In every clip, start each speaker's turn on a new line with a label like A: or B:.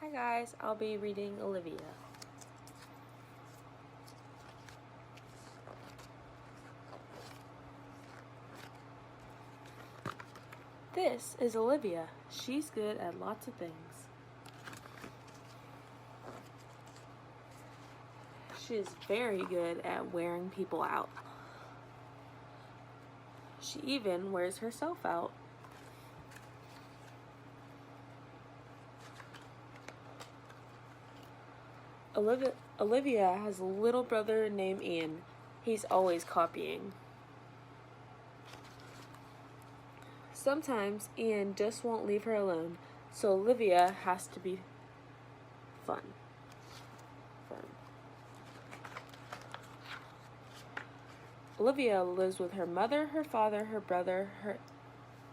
A: Hi guys, I'll be reading Olivia. This is Olivia. She's good at lots of things. She is very good at wearing people out. She even wears herself out. Olivia has a little brother named Ian. He's always copying. Sometimes Ian just won't leave her alone, so Olivia has to be fun. Olivia lives with her mother, her father, her brother,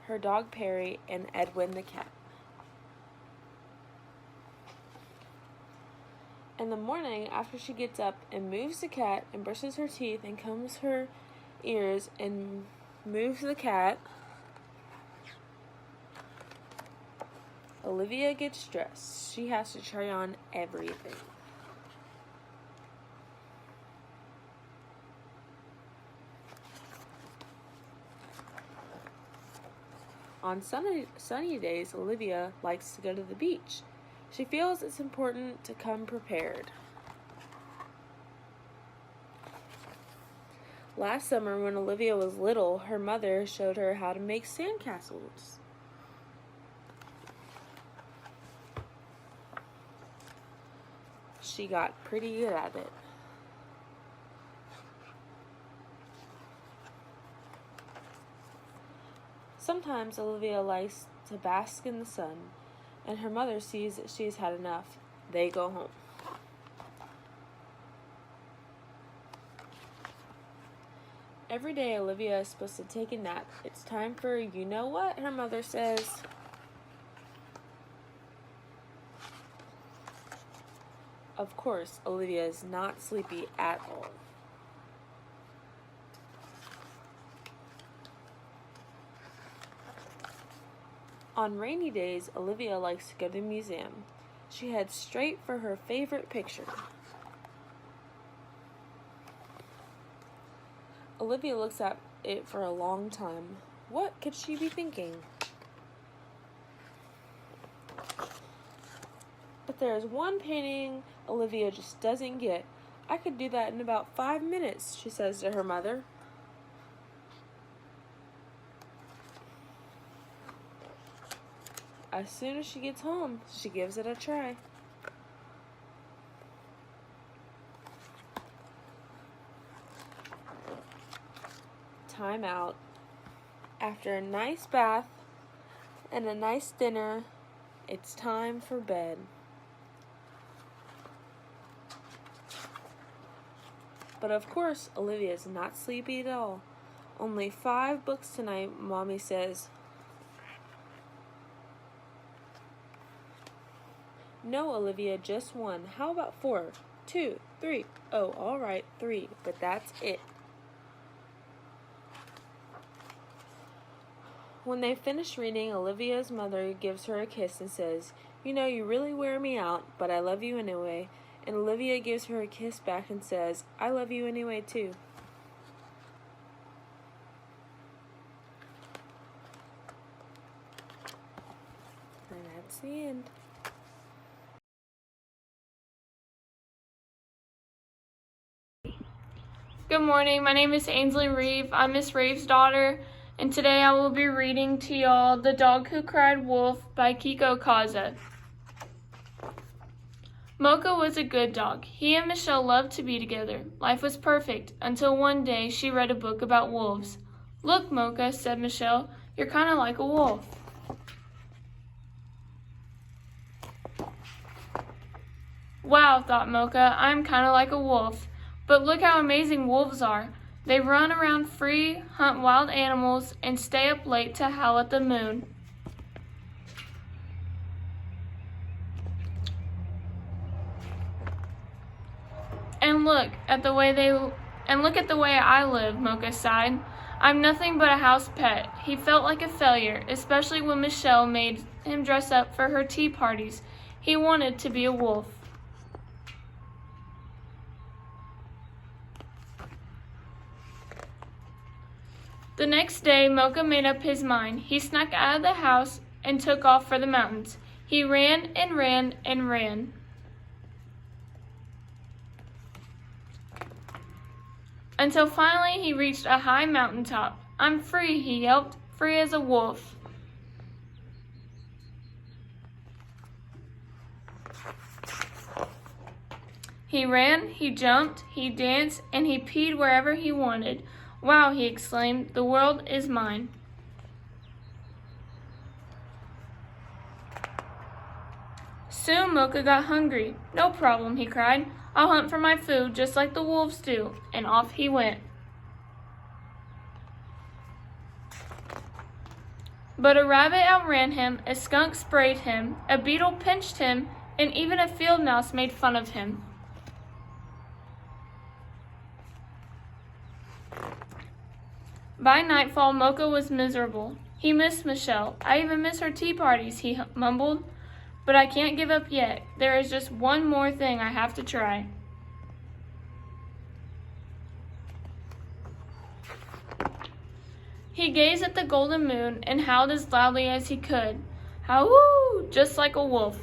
A: her dog Perry, and Edwin the cat. In the morning, after she gets up and moves the cat and brushes her teeth and combs her ears and moves the cat, Olivia gets dressed. She has to try on everything. On sunny days, Olivia likes to go to the beach. She feels it's important to come prepared. Last summer, when Olivia was little, her mother showed her how to make sandcastles. She got pretty good at it. Sometimes Olivia likes to bask in the sun, and her mother sees that she has had enough. They go home. Every day Olivia is supposed to take a nap. It's time for you know what, her mother says. Of course, Olivia is not sleepy at all. On rainy days, Olivia likes to go to the museum. She heads straight for her favorite picture. Olivia looks at it for a long time. What could she be thinking? But there is one painting Olivia just doesn't get. I could do that in about 5 minutes, she says to her mother. As soon as she gets home, she gives it a try. Time out. After a nice bath and a nice dinner, it's time for bed. But of course, Olivia is not sleepy at all. Only 5 books tonight, Mommy says. No, Olivia, just 1. How about 4? 2, 3. Oh, all right, 3, but that's it. When they finish reading, Olivia's mother gives her a kiss and says, "You know, you really wear me out, but I love you anyway." And Olivia gives her a kiss back and says, "I love you anyway, too." And that's the end.
B: Good morning, my name is Ainsley Reeve. I'm Miss Reeve's daughter, and today I will be reading to y'all The Dog Who Cried Wolf by Kiko Kaza. Mocha was a good dog. He and Michelle loved to be together. Life was perfect, until one day she read a book about wolves. "Look, Mocha," said Michelle, "you're kind of like a wolf." Wow, thought Mocha, I'm kind of like a wolf. But look how amazing wolves are. They run around free, hunt wild animals, and stay up late to howl at the moon. And look at the way I live, Mocha sighed. I'm nothing but a house pet. He felt like a failure, especially when Michelle made him dress up for her tea parties. He wanted to be a wolf. The next day, Mocha made up his mind. He snuck out of the house and took off for the mountains. He ran and ran and ran. Until finally he reached a high mountaintop. "I'm free," he yelped, "free as a wolf." He ran, he jumped, he danced, and he peed wherever he wanted. "Wow," he exclaimed, "the world is mine." Soon Mocha got hungry. "No problem," he cried. "I'll hunt for my food just like the wolves do." And off he went. But a rabbit outran him, a skunk sprayed him, a beetle pinched him, and even a field mouse made fun of him. By nightfall, Mocha was miserable. He missed Michelle. "I even miss her tea parties," he mumbled. "But I can't give up yet. There is just one more thing I have to try." He gazed at the golden moon and howled as loudly as he could. "Howoo!" just like a wolf.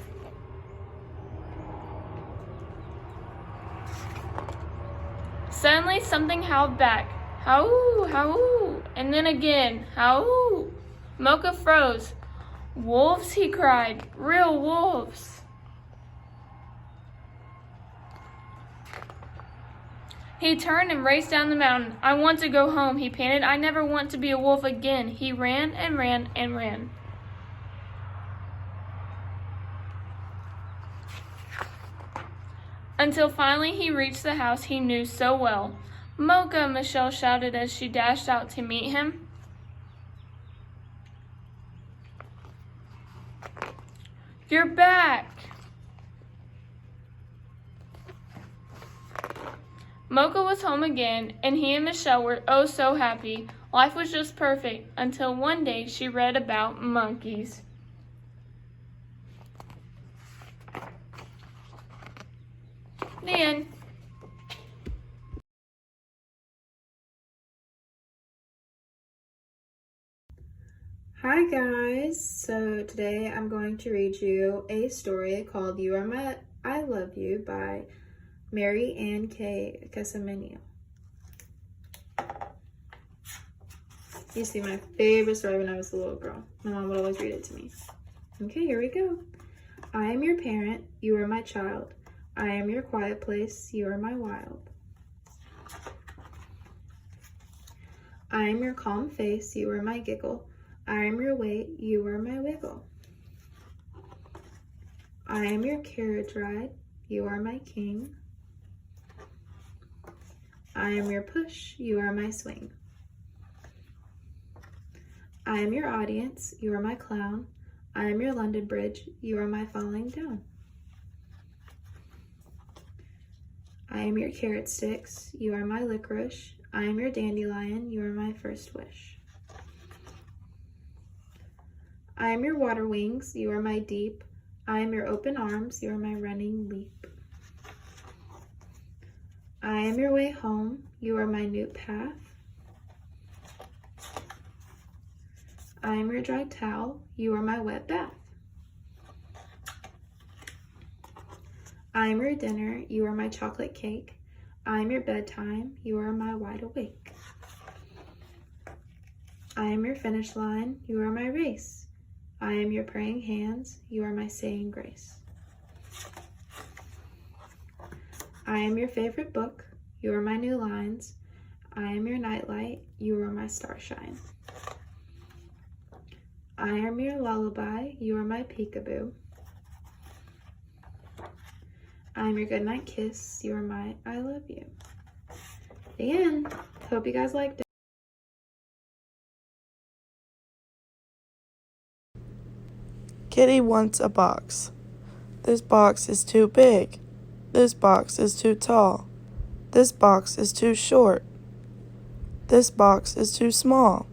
B: Suddenly something howled back. "Howoo! Howoo!" And then again, "Howoo!" Mocha froze. "Wolves!" he cried. "Real wolves!" He turned and raced down the mountain. "I want to go home," he panted. "I never want to be a wolf again." He ran and ran and ran. Until finally he reached the house he knew so well. "Mocha!" Michelle shouted as she dashed out to meet him. "You're back!" Mocha was home again, and he and Michelle were oh so happy. Life was just perfect, until one day she read about monkeys. The end.
A: Hi guys, so today I'm going to read you a story called "You Are My I Love You" by Mary Ann K. Casamino. Used to be my favorite story when I was a little girl. My mom would always read it to me. Okay, here we go. I am your parent, you are my child. I am your quiet place, you are my wild. I am your calm face, you are my giggle. I am your weight, you are my wiggle. I am your carriage ride, you are my king. I am your push, you are my swing. I am your audience, you are my clown. I am your London Bridge, you are my falling down. I am your carrot sticks, you are my licorice. I am your dandelion, you are my first wish. I am your water wings, you are my deep. I am your open arms, you are my running leap. I am your way home, you are my new path. I am your dry towel, you are my wet bath. I am your dinner, you are my chocolate cake. I am your bedtime, you are my wide awake. I am your finish line, you are my race. I am your praying hands, you are my saying grace. I am your favorite book, you are my new lines. I am your nightlight, you are my starshine. I am your lullaby, you are my peekaboo. I am your goodnight kiss, you are my I love you. The end. Hope you guys liked it.
C: Kitty wants a box. This box is too big. This box is too tall. This box is too short. This box is too small.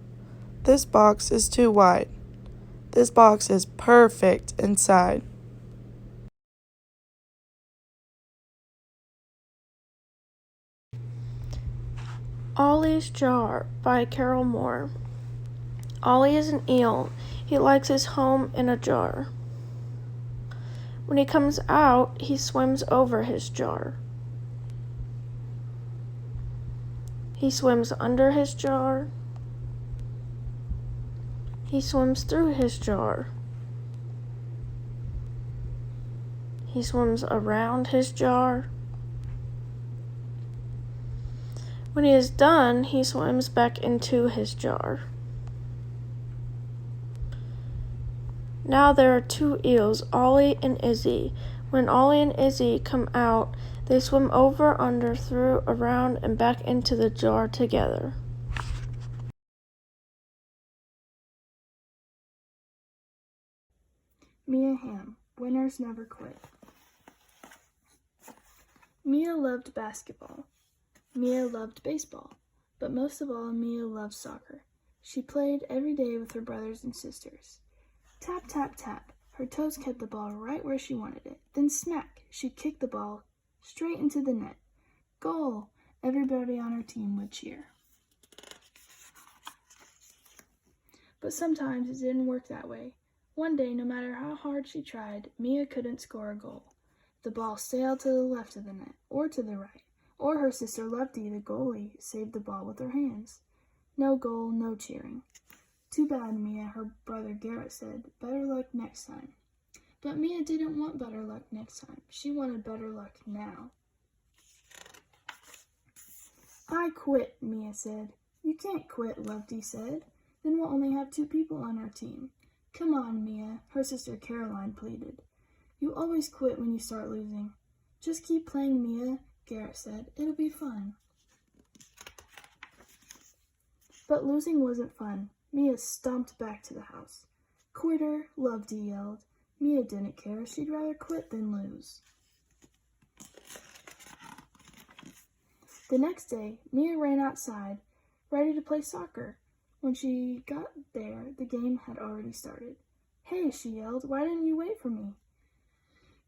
C: This box is too wide. This box is perfect inside.
D: Ollie's Jar by Carol Moore. Ollie is an eel. He likes his home in a jar. When he comes out, he swims over his jar. He swims under his jar. He swims through his jar. He swims around his jar. When he is done, he swims back into his jar. Now there are two eels, Ollie and Izzy. When Ollie and Izzy come out, they swim over, under, through, around, and back into the jar together.
B: Mia Hamm, Winners Never Quit. Mia loved basketball. Mia loved baseball. But most of all, Mia loved soccer. She played every day with her brothers and sisters. Tap, tap, tap. Her toes kept the ball right where she wanted it. Then smack, she kicked the ball straight into the net. Goal! Everybody on her team would cheer. But sometimes it didn't work that way. One day, no matter how hard she tried, Mia couldn't score a goal. The ball sailed to the left of the net, or to the right, or her sister Lefty, the goalie, saved the ball with her hands. No goal, no cheering. Too bad, Mia, her brother Garrett said. Better luck next time. But Mia didn't want better luck next time. She wanted better luck now. I quit, Mia said. You can't quit, Lefty said. Then we'll only have 2 people on our team. Come on, Mia, her sister Caroline pleaded. You always quit when you start losing. Just keep playing, Mia, Garrett said. It'll be fun. But losing wasn't fun. Mia stomped back to the house. Quitter, Lefty yelled. Mia didn't care. She'd rather quit than lose. The next day, Mia ran outside, ready to play soccer. When she got there, the game had already started. Hey, she yelled, why didn't you wait for me?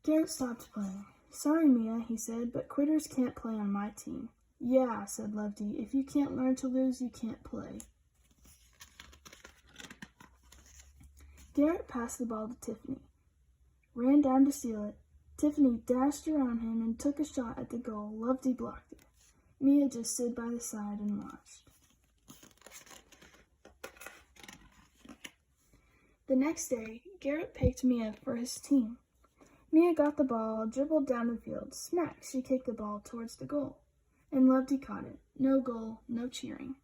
B: Garrett stopped playing. Sorry, Mia, he said, but quitters can't play on my team. Yeah, said Lefty, if you can't learn to lose, you can't play. Garrett passed the ball to Tiffany, ran down to steal it. Tiffany dashed around him and took a shot at the goal. Lefty blocked it. Mia just stood by the side and watched. The next day, Garrett picked Mia for his team. Mia got the ball, dribbled down the field. Smack, she kicked the ball towards the goal. And Lefty caught it. No goal, no cheering.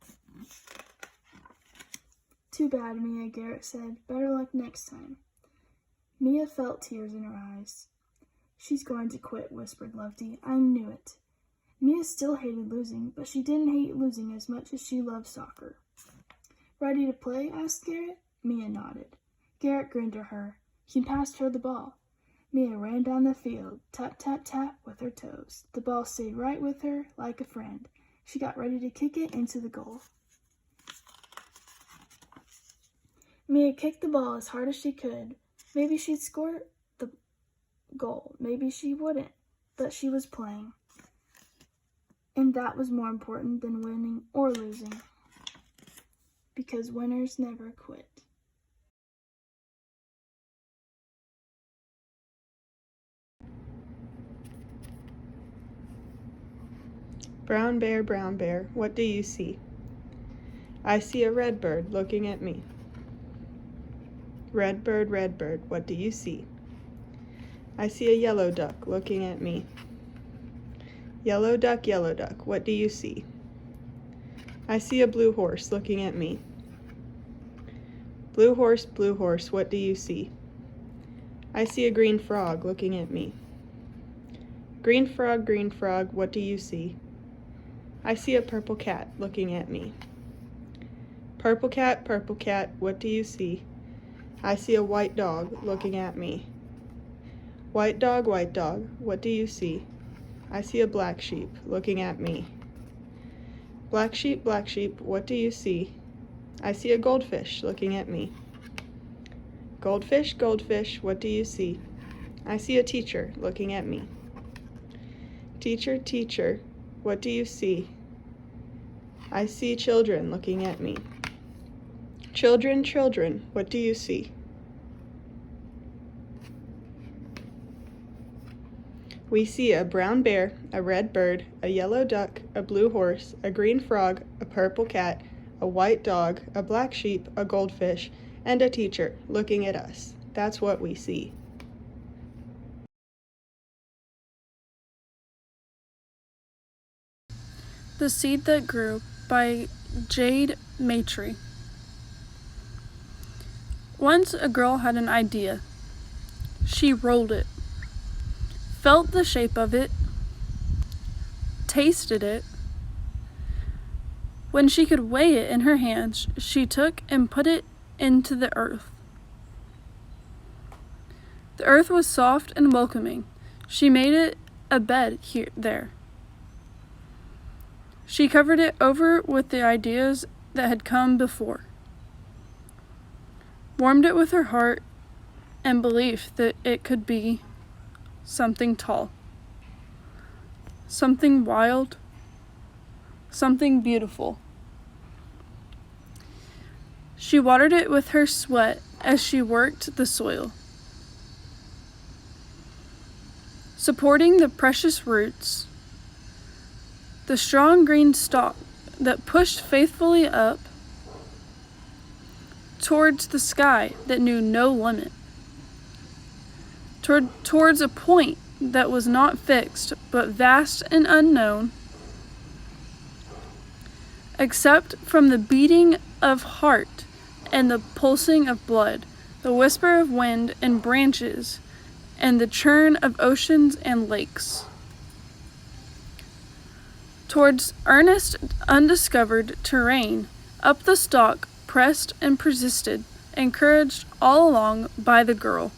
B: Too bad, Mia, Garrett said. Better luck next time. Mia felt tears in her eyes. She's going to quit, whispered Lefty. I knew it. Mia still hated losing, but she didn't hate losing as much as she loved soccer. Ready to play? Asked Garrett. Mia nodded. Garrett grinned at her. He passed her the ball. Mia ran down the field, tap, tap, tap, with her toes. The ball stayed right with her, like a friend. She got ready to kick it into the goal. Mia kicked the ball as hard as she could. Maybe she'd score the goal. Maybe she wouldn't. But she was playing. And that was more important than winning or losing. Because winners never quit.
E: Brown bear, what do you see? I see a red bird looking at me. Red bird, what do you see? I see a yellow duck looking at me. Yellow duck, what do you see? I see a blue horse looking at me. Blue horse, what do you see? I see a green frog looking at me. Green frog, what do you see? I see a purple cat looking at me. Purple cat, what do you see? I see a white dog looking at me. White dog, what do you see? I see a black sheep looking at me. Black sheep, what do you see? I see a goldfish looking at me. Goldfish, what do you see? I see a teacher looking at me. Teacher, what do you see? I see children looking at me. Children, children, what do you see? We see a brown bear, a red bird, a yellow duck, a blue horse, a green frog, a purple cat, a white dog, a black sheep, a goldfish, and a teacher looking at us. That's what we see.
F: The Seed That Grew by Jade Matry. Once a girl had an idea. She rolled it, felt the shape of it, tasted it. When she could weigh it in her hands, she took and put it into the earth. The earth was soft and welcoming. She made it a bed there. She covered it over with the ideas that had come before, warmed it with her heart and belief that it could be something tall, something wild, something beautiful. She watered it with her sweat as she worked the soil, supporting the precious roots, the strong green stalk that pushed faithfully up towards the sky that knew no limit, towards a point that was not fixed but vast and unknown, except from the beating of heart and the pulsing of blood, the whisper of wind and branches, and the churn of oceans and lakes. Towards earnest, undiscovered terrain, up the stalk pressed and persisted, encouraged all along by the girl.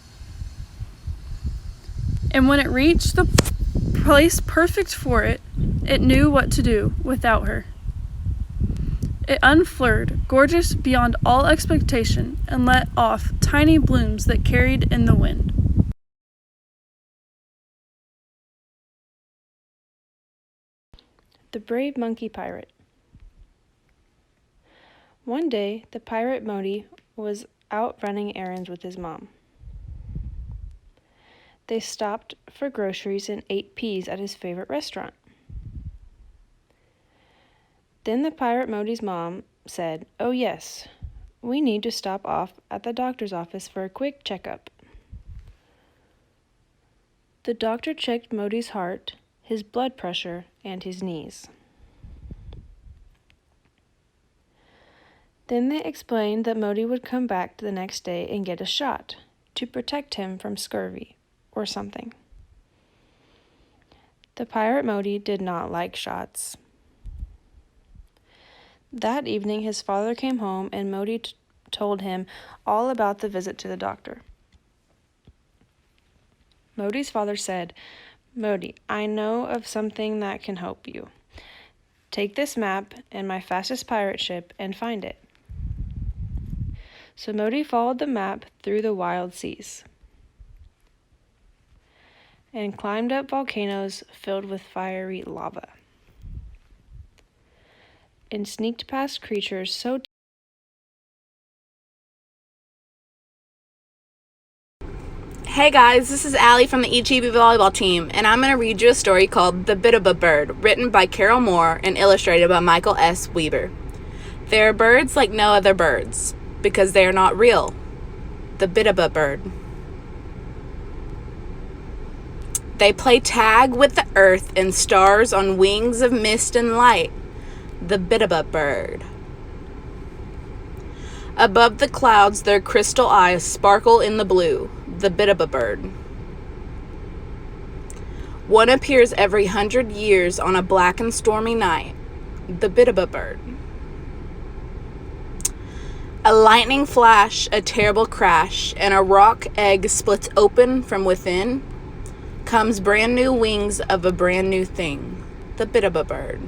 F: And when it reached the place perfect for it, it knew what to do without her. It unfurled, gorgeous beyond all expectation, and let off tiny blooms that carried in the wind.
D: The Brave Monkey Pirate. One day, the pirate Modi was out running errands with his mom. They stopped for groceries and ate peas at his favorite restaurant. Then the pirate Modi's mom said, "Oh yes, we need to stop off at the doctor's office for a quick checkup." The doctor checked Modi's heart, his blood pressure, and his knees. Then they explained that Modi would come back the next day and get a shot to protect him from scurvy or something. The pirate Modi did not like shots. That evening his father came home and Modi told him all about the visit to the doctor. Modi's father said, "Modi, I know of something that can help you. Take this map and my fastest pirate ship and find it." So Modi followed the map through the wild seas and climbed up volcanoes filled with fiery lava and sneaked past creatures so
G: Hey guys, this is Allie from the EGB volleyball team, and I'm going to read you a story called The Bit of a Bird, written by Carol Moore and illustrated by Michael S. Weber. There are birds like no other birds, because they are not real. The bit of a bird. They play tag with the earth and stars on wings of mist and light. The bit of a bird. Above the clouds, their crystal eyes sparkle in the blue. The bit of a bird. One appears every 100 years on a black and stormy night. The bit of a bird. A lightning flash, a terrible crash, and a rock egg splits open from within. Comes brand new wings of a brand new thing. The bit of a bird.